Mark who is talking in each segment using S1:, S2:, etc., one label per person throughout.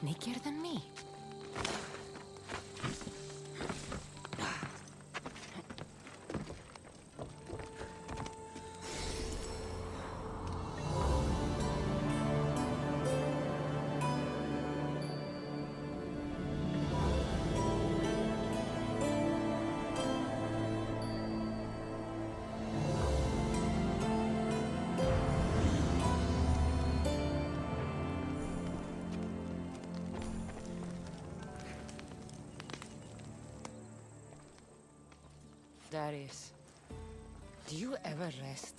S1: sneakier than me. Darius, do you ever rest?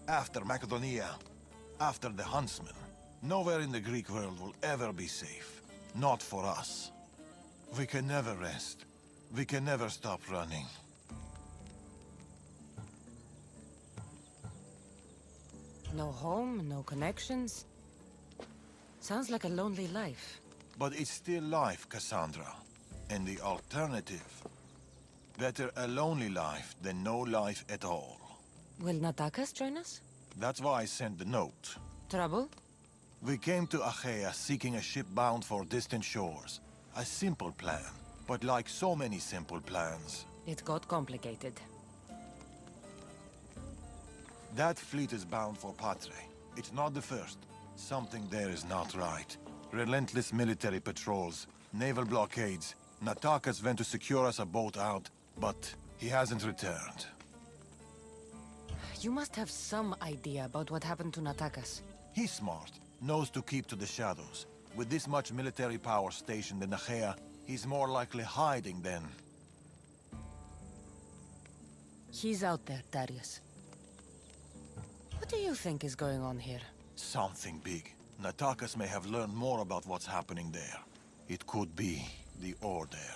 S2: After Macedonia, after the Huntsman, nowhere in the Greek world will ever be safe. Not for us. We can never rest. We can never stop running.
S1: No home, no connections. Sounds like a lonely life.
S2: But it's still life, Cassandra. And the alternative... better a lonely life than no life at all.
S1: Will Natakas join us?
S2: That's why I sent the note.
S1: Trouble?
S2: We came to Achaea seeking a ship bound for distant shores. A simple plan, but like so many simple plans...
S1: It got complicated.
S2: That fleet is bound for Patre. It's not the first. Something there is not right. Relentless military patrols, naval blockades. Natakas went to secure us a boat out, but he hasn't returned.
S1: You must have some idea about what happened to Natakas.
S2: He's smart, knows to keep to the shadows. With this much military power stationed in Achaea, he's more likely hiding than...
S1: He's out there, Darius. What do you think is going on here?
S2: Something big. Natakas may have learned more about what's happening there. It could be the Order.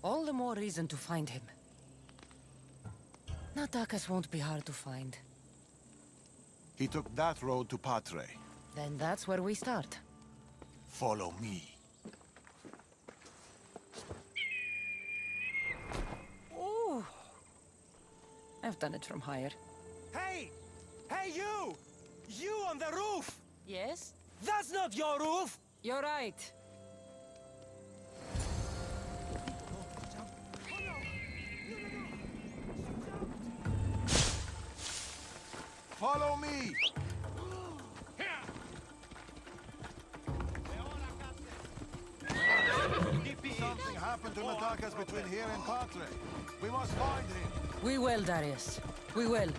S1: All the more reason to find him. Natakas won't be hard to find.
S2: He took that road to Patre.
S1: Then that's where we start.
S2: Follow me.
S1: Ooh. I've done it from higher.
S3: Hey! Hey, you! You on the roof!
S1: Yes?
S3: That's not your roof!
S1: You're right.
S2: Follow me! Something happened to Natakas between here and Patre. We must find him.
S1: We will, Darius. We will.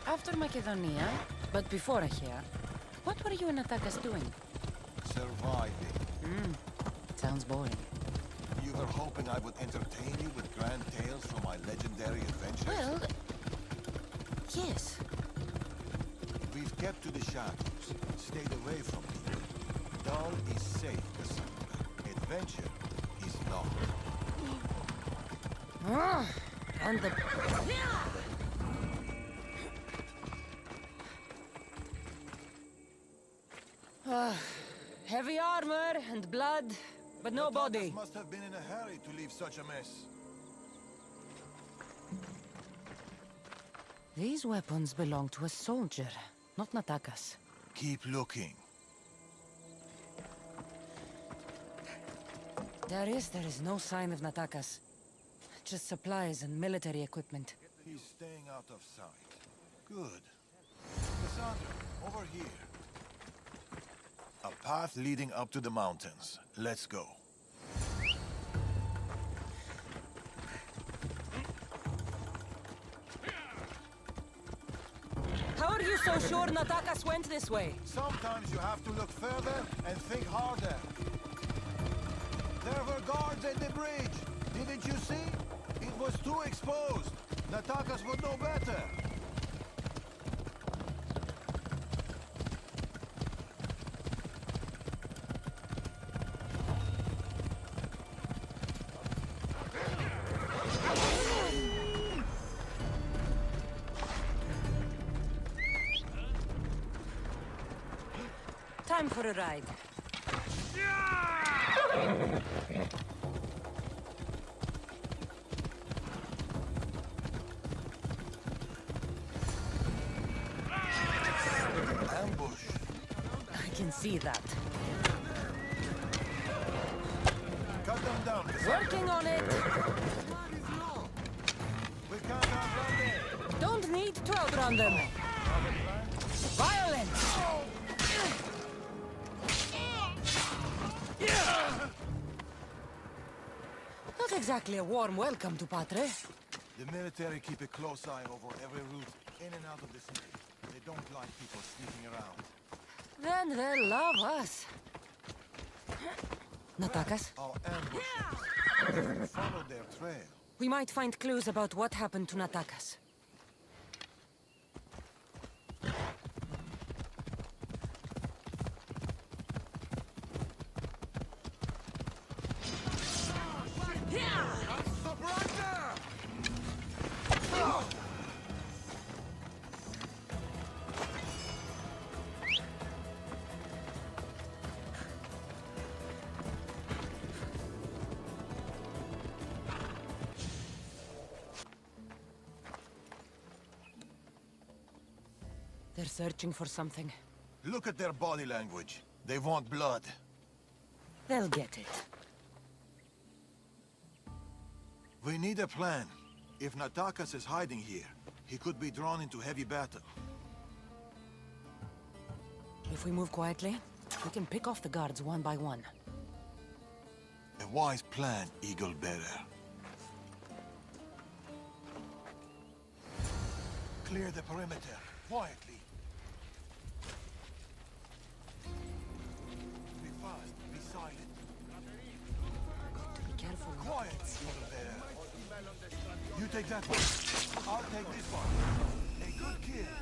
S1: After Macedonia, but before Achaea, what were you and Natakas doing?
S2: Surviving.
S1: Sounds boring.
S2: You were hoping I would entertain you with grand tales from my legendary adventures?
S1: Well, yes.
S2: We've kept to the shadows, stayed away from people. Dull is safe, Cassandra. Adventure is not.
S1: And the... Heavy armor and blood, but no body.
S2: Natakas must have been in a hurry to leave such a mess.
S1: These weapons belong to a soldier, not Natakas.
S2: Keep looking.
S1: Darius, there is no sign of Natakas. Just supplies and military equipment.
S2: He's staying out of sight. Good. Cassandra, over here. A path leading up to the mountains. Let's go.
S1: How are you so sure Natakas went this way?
S2: Sometimes you have to look further and think harder. There were guards at the bridge. Didn't you see? It was too exposed. Natakas would know better.
S1: time for a ride.
S2: Ambush.
S1: I can see that.
S2: Cut them down.
S1: Working on it.
S2: We can't outrun them.
S1: Don't need to outrun them. Violence! Not exactly a warm welcome to Patre.
S2: The military keep a close eye over every route in and out of the city. They don't like people sneaking around.
S1: Then they'll love us. Natakas,
S2: Our ambush. Follow their trail.
S1: we might find clues about what happened to Natakas.
S2: Stop right there!
S1: They're searching for something.
S2: Look at their body language. They want blood.
S1: They'll get it.
S2: We need a plan. If Natakas is hiding here, he could be drawn into heavy battle.
S1: If we move quietly, we can pick off the guards one by one.
S2: A wise plan, Eagle Bearer. Clear the perimeter, quietly. Be fast, be silent.
S1: Be careful.
S2: Quiet, Eagle Bearer. You take that one. I'll take this one. A good kill.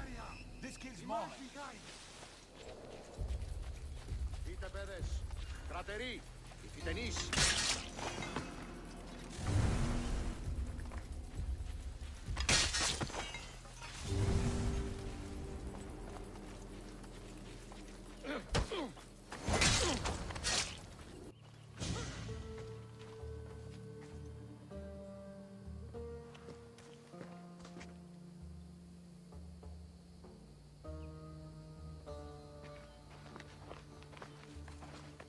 S2: This kill's mine.
S4: Δείτε, παιδες. Κρατεροί. Ιφιτενείς.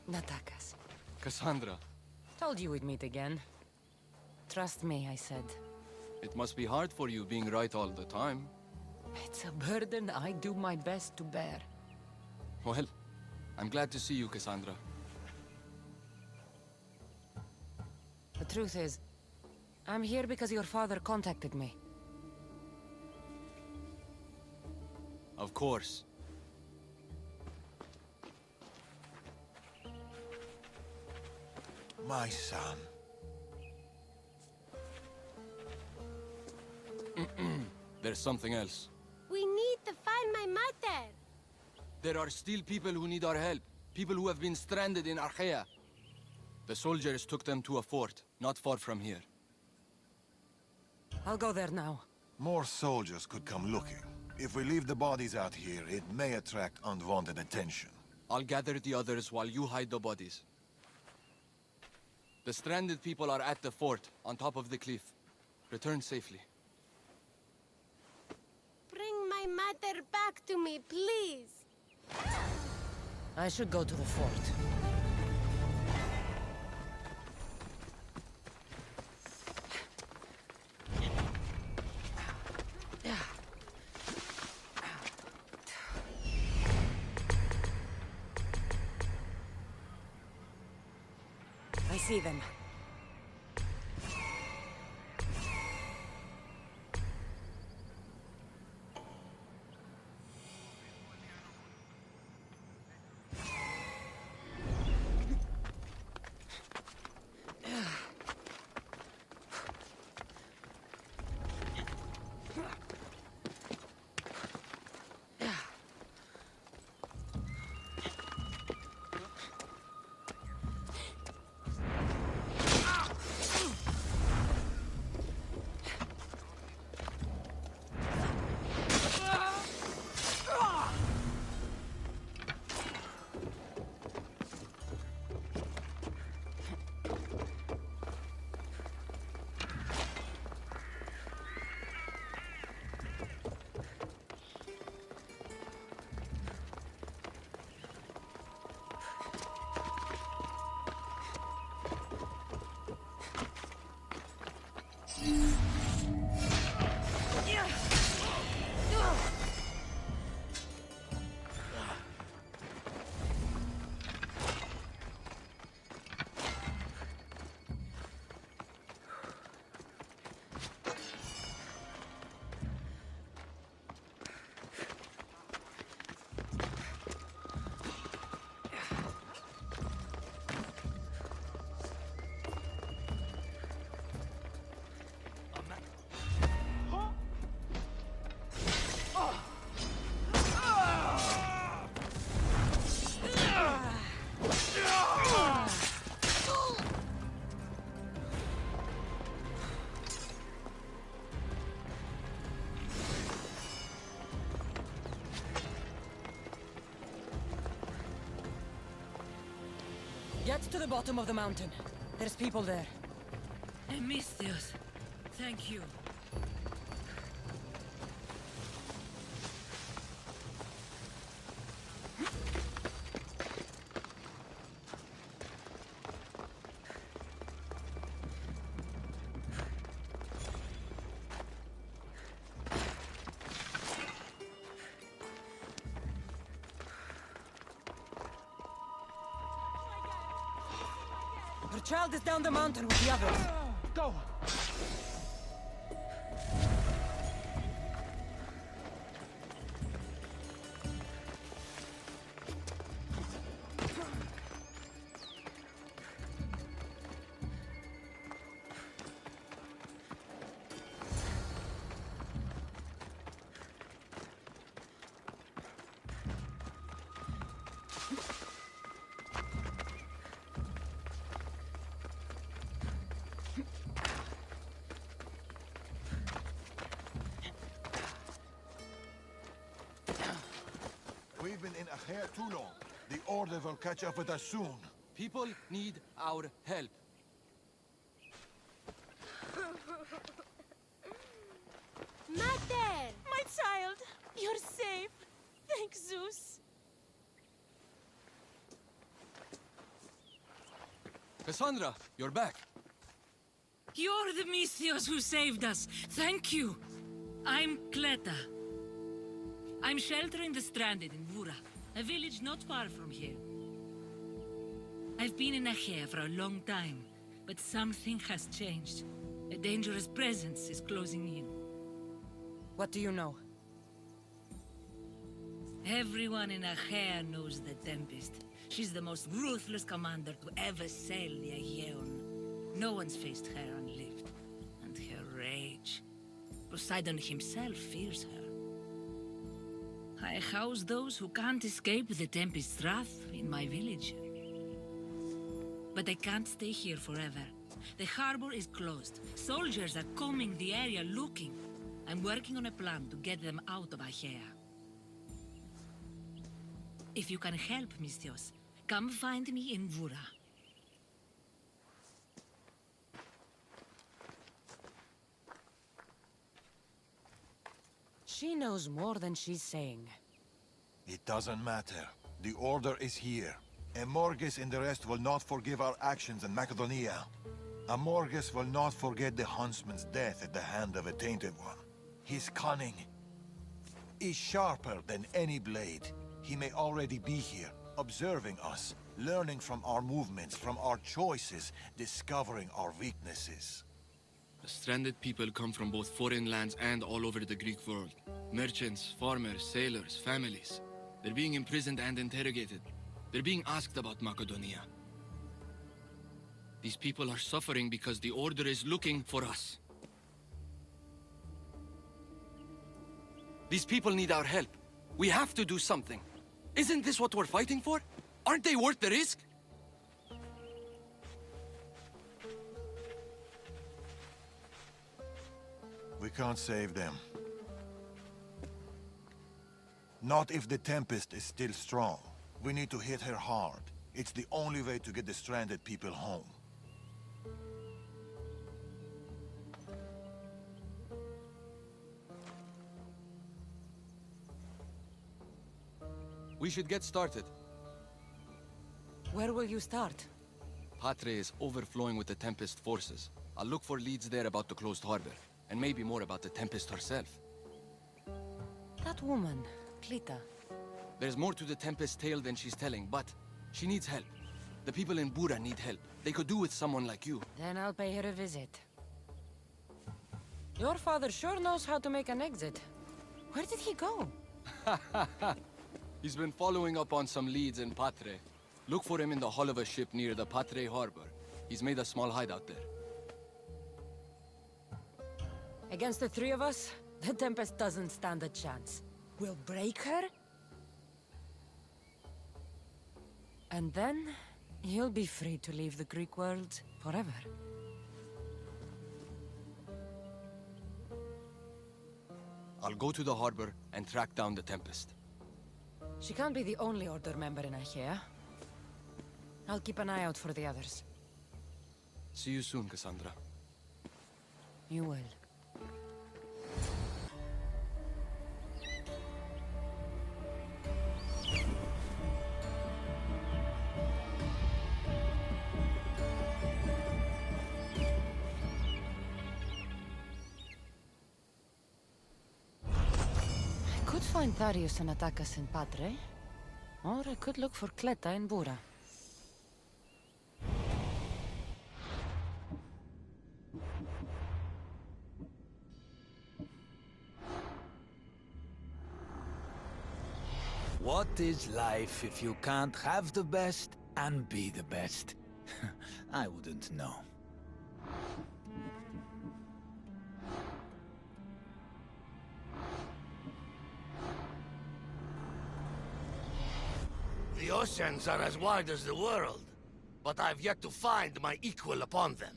S1: Natakas.
S5: Cassandra,
S1: Told you we'd meet again. Trust me, I said.
S5: it must be hard for you being right all the time.
S1: It's a burden I do my best to bear.
S5: Well, I'm glad to see you, Cassandra.
S1: The truth is, I'm here because your father contacted me.
S5: Of course.
S2: My son.
S5: There's something else.
S6: We need to find my mother.
S5: There are still people who need our help. People who have been stranded in Archaea. The soldiers took them to a fort, not far from here.
S1: I'll go there now.
S2: More soldiers could come looking. If we leave the bodies out here, it may attract unwanted attention.
S5: I'll gather the others while you hide the bodies. The stranded people are at the fort, on top of the cliff. Return safely.
S6: Bring my mother back to me, please.
S1: I should go to the fort. I see them. Get to the bottom of the mountain. There's people there.
S7: Misthios, thank you.
S1: Her child is down the mountain with the others.
S3: Go!
S2: We've been in Aher too long. The Order will catch up with us soon.
S5: People need our help.
S6: Mater!
S7: My child, you're safe. Thank Zeus.
S5: Cassandra, you're back.
S7: You're the Misthios who saved us. Thank you. I'm Cleta. I'm sheltering the stranded in Vura, a village not far from here. I've been in Achaea for a long time, but something has changed. A dangerous presence is closing in.
S1: What do you know?
S7: Everyone in Achaea knows the Tempest. She's the most ruthless commander to ever sail the Aegean. No one's faced her unlived. And her rage. Poseidon himself fears her. I house those who can't escape the Tempest's wrath in my village. But I can't stay here forever. The harbor is closed. Soldiers are combing the area looking. I'm working on a plan to get them out of Achaea. If you can help, Misthios, come find me in Vura.
S1: She knows more than she's saying.
S2: It doesn't matter. The Order is here. Amorges and the rest will not forgive our actions in Macedonia. Amorges will not forget the huntsman's death at the hand of a tainted one. His cunning is sharper than any blade. He may already be here, observing us, learning from our movements, from our choices, discovering our weaknesses.
S5: The stranded people come from both foreign lands and all over the Greek world. Merchants, farmers, sailors, families. They're being imprisoned and interrogated. They're being asked about Macedonia. These people are suffering because the Order is looking for us. These people need our help. We have to do something. Isn't this what we're fighting for? Aren't they worth the risk?
S2: We can't save them. Not if the Tempest is still strong. We need to hit her hard. It's the only way to get the stranded people home.
S5: We should get started.
S1: Where will you start?
S5: Patre is overflowing with the Tempest forces. I'll look for leads there about the closed harbor, and maybe more about the Tempest herself.
S1: That woman, Clita.
S5: There's more to the Tempest tale than she's telling, but she needs help. The people in Bura need help. They could do with someone like you.
S1: Then I'll pay her a visit. Your father sure knows how to make an exit. Where did he go?
S5: He's been following up on some leads in Patre. Look for him in the hull of a ship near the Patre harbor. He's made a small hideout there.
S1: Against the three of us, the Tempest doesn't stand a chance. We'll break her? And then, you'll be free to leave the Greek world forever.
S5: I'll go to the harbor and track down the Tempest.
S1: She can't be the only Order member in Achaea. I'll keep an eye out for the others.
S5: See you soon, Cassandra.
S1: You will. I could find Darius and Atakas in Patre, or I could look for Cleta in Bura.
S8: What is life if you can't have the best and be the best? I wouldn't know.
S4: The oceans are as wide as the world, but I've yet to find my equal upon them.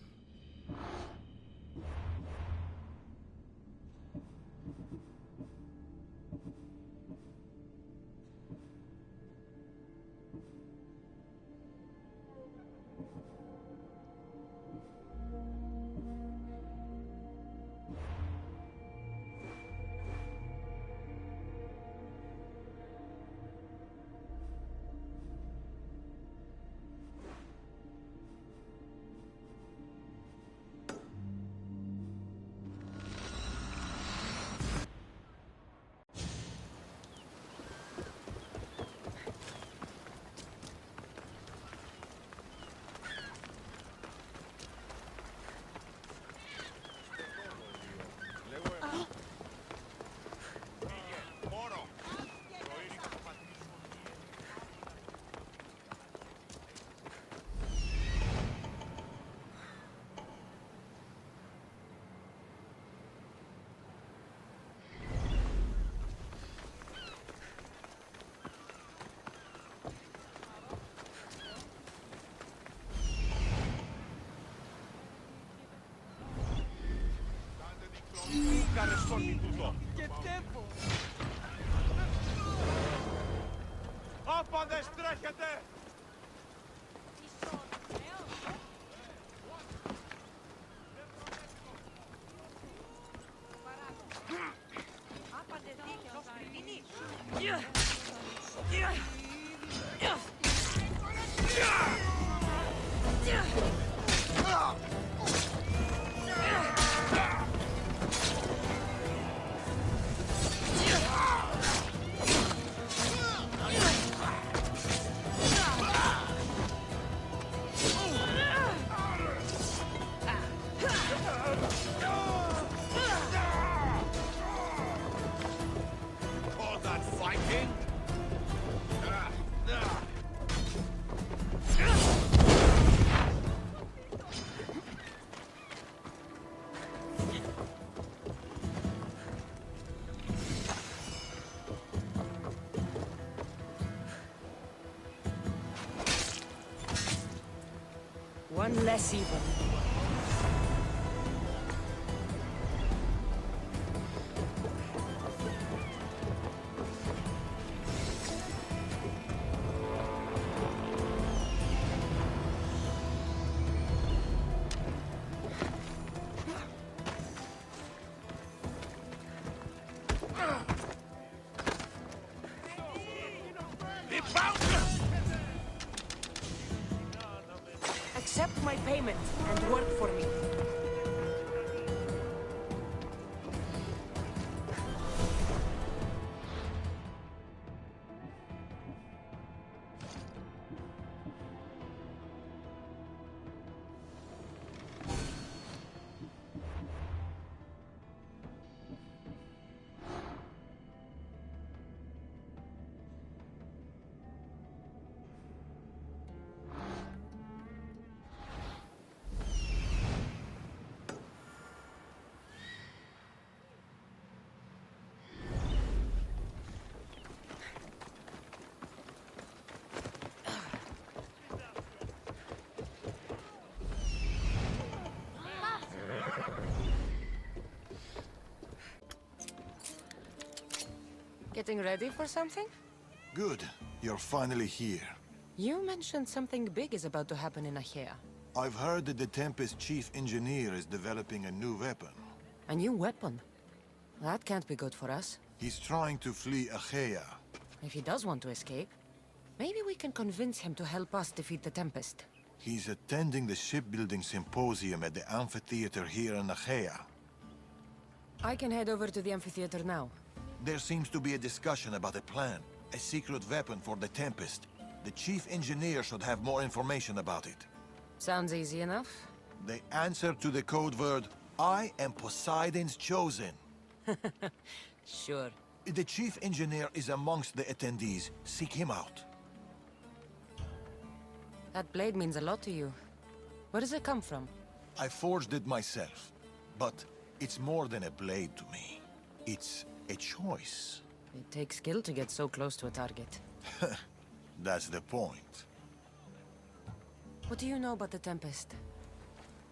S3: Che tempo! Όπα δεν στρέχετε!
S4: All that fighting?
S1: One less evil. Accept my payment and work for me. Getting ready for something?
S2: Good. You're finally here.
S1: You mentioned something big is about to happen in Achaea.
S2: I've heard that the Tempest chief engineer is developing a new weapon.
S1: A new weapon? That can't be good for us.
S2: He's trying to flee Achaea.
S1: If he does want to escape, maybe we can convince him to help us defeat the Tempest.
S2: He's attending the shipbuilding symposium at the amphitheater here in Achaea.
S1: I can head over to the amphitheater now.
S2: There seems to be a discussion about a plan, a secret weapon for the Tempest. The chief engineer should have more information about it.
S1: Sounds easy enough.
S2: The answer to the code word, I am Poseidon's chosen.
S1: Sure.
S2: The chief engineer is amongst the attendees. Seek him out.
S1: That blade means a lot to you. Where does it come from?
S2: I forged it myself, but it's more than a blade to me. It's a choice.
S1: It takes skill to get so close to a target.
S2: That's the point.
S1: What do you know about the Tempest?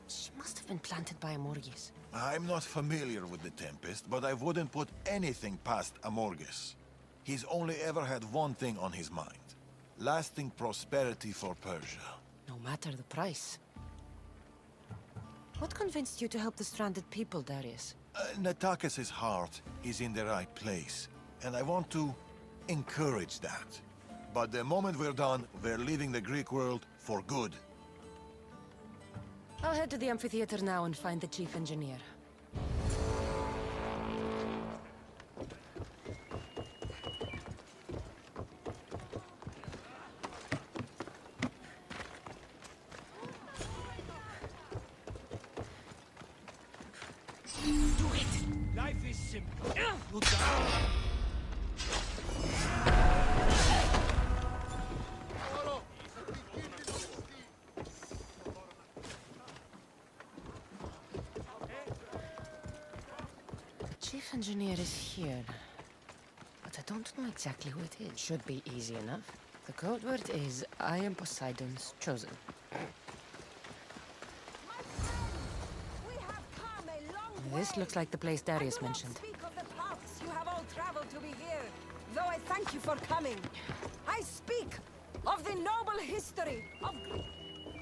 S1: She must have been planted by Amorgis.
S2: I'm not familiar with the Tempest, but I wouldn't put anything past Amorgus. He's only ever had one thing on his mind. Lasting prosperity for Persia.
S1: No matter the price. What convinced you to help the stranded people, Darius?
S2: Natakis' heart is in the right place, and I want to encourage that. But the moment we're done, we're leaving the Greek world for good.
S1: I'll head to the amphitheater now and find the chief engineer.
S3: Life is simple. You die.
S1: The chief engineer is here. But I don't know exactly who it is. Should be easy enough. The code word is, I am Poseidon's chosen. This looks like the place Darius mentioned.
S9: Speak of the paths you have all traveled to be here, though I thank you for coming. I speak of the noble history of Greece.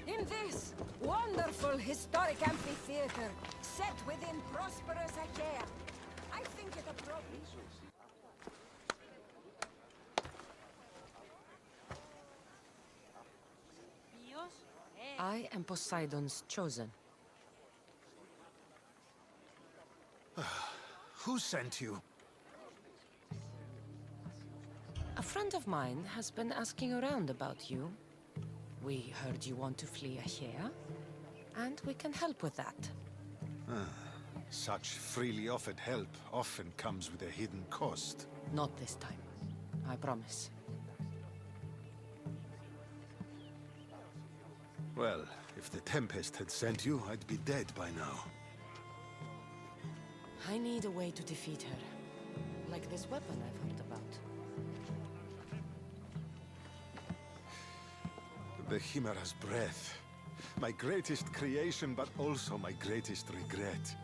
S9: In this wonderful historic amphitheater, set within prosperous Achaea, I think it appropriate.
S1: I am Poseidon's chosen.
S10: Who sent you?
S1: A friend of mine has been asking around about you. We heard you want to flee Achaea, and we can help with that.
S10: Such freely offered help often comes with a hidden cost.
S1: Not this time. I promise.
S10: Well, if the Tempest had sent you, I'd be dead by now.
S1: I need a way to defeat her. Like this weapon I've heard about.
S10: The Chimera's breath. My greatest creation, but also my greatest regret.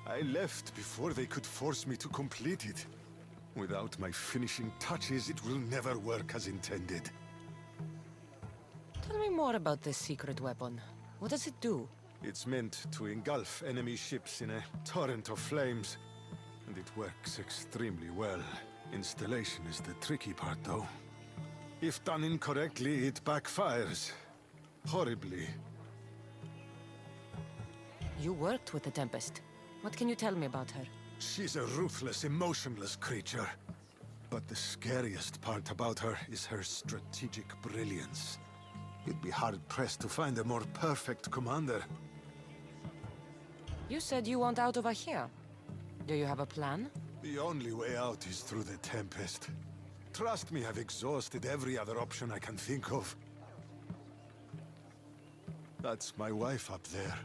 S10: I left before they could force me to complete it. Without my finishing touches, it will never work as intended.
S1: Tell me more about this secret weapon. What does it do?
S10: It's meant to engulf enemy ships in a torrent of flames. And it works extremely well. Installation is the tricky part, though. If done incorrectly, it backfires. Horribly.
S1: You worked with the Tempest. What can you tell me about her?
S10: She's a ruthless, emotionless creature. But the scariest part about her is her strategic brilliance. You'd be hard-pressed to find a more perfect commander.
S1: You said you want out of Achaea. Do you have a plan?
S10: The only way out is through the Tempest. Trust me, I've exhausted every other option I can think of. That's my wife up there.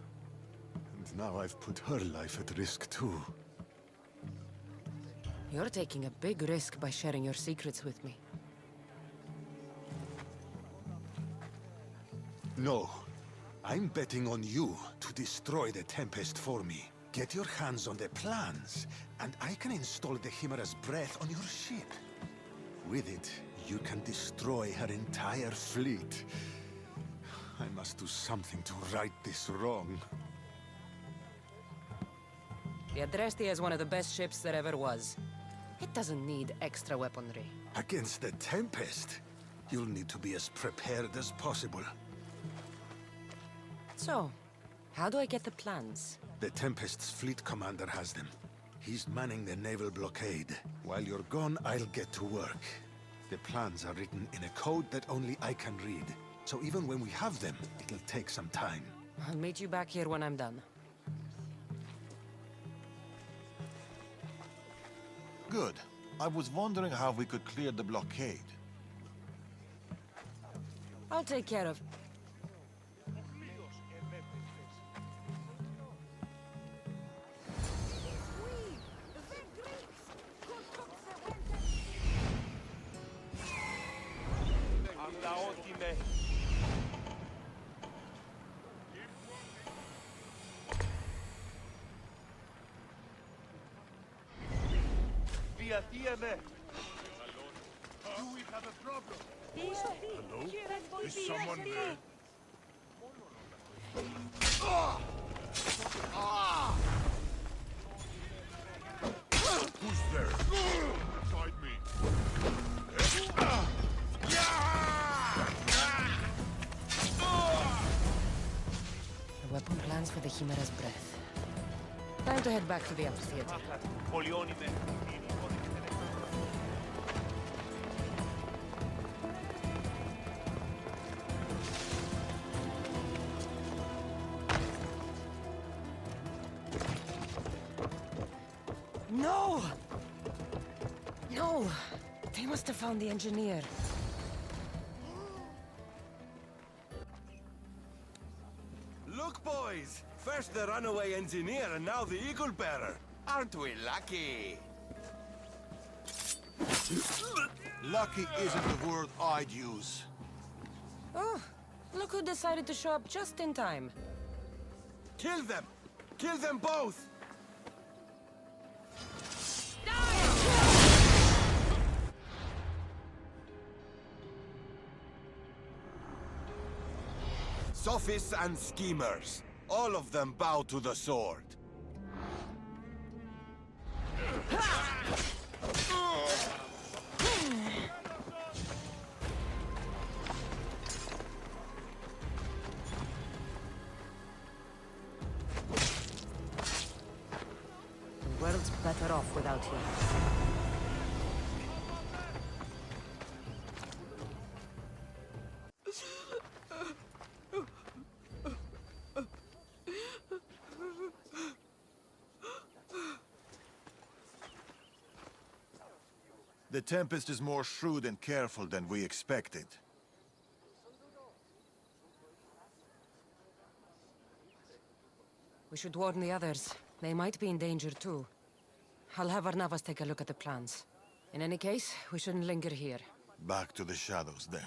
S10: And now I've put her life at risk too.
S1: You're taking a big risk by sharing your secrets with me.
S10: No. I'm betting on you to destroy the Tempest for me. Get your hands on the plans, and I can install the Chimera's breath on your ship. With it, you can destroy her entire fleet. I must do something to right this wrong.
S1: The Adresti is one of the best ships there ever was. It doesn't need extra weaponry.
S10: Against the Tempest, you'll need to be as prepared as possible.
S1: So, how do I get the plans?
S10: The Tempest's fleet commander has them. He's manning the naval blockade. While you're gone, I'll get to work. The plans are written in a code that only I can read. So even when we have them, it'll take some time.
S1: I'll meet you back here when I'm done.
S2: Good. I was wondering how we could clear the blockade.
S1: I'll take care of...
S3: Do we have a problem? Hello? Is someone there? Who's there? Guide me.
S1: The weapon plans for the Chimera's breath. Time to head back to the amphitheater. No! No! They must have found the engineer.
S3: Look, boys! First the runaway engineer and now the eagle bearer. Aren't we lucky?
S2: Lucky isn't the word I'd use.
S1: Oh, look who decided to show up just in time.
S3: Kill them! Kill them both! Sophists and schemers. All of them bow to the sword.
S1: The world's better off without him.
S2: The Tempest is more shrewd and careful than we expected.
S1: We should warn the others. They might be in danger too. I'll have Arnavas take a look at the plans. In any case, we shouldn't linger here.
S2: Back to the shadows then.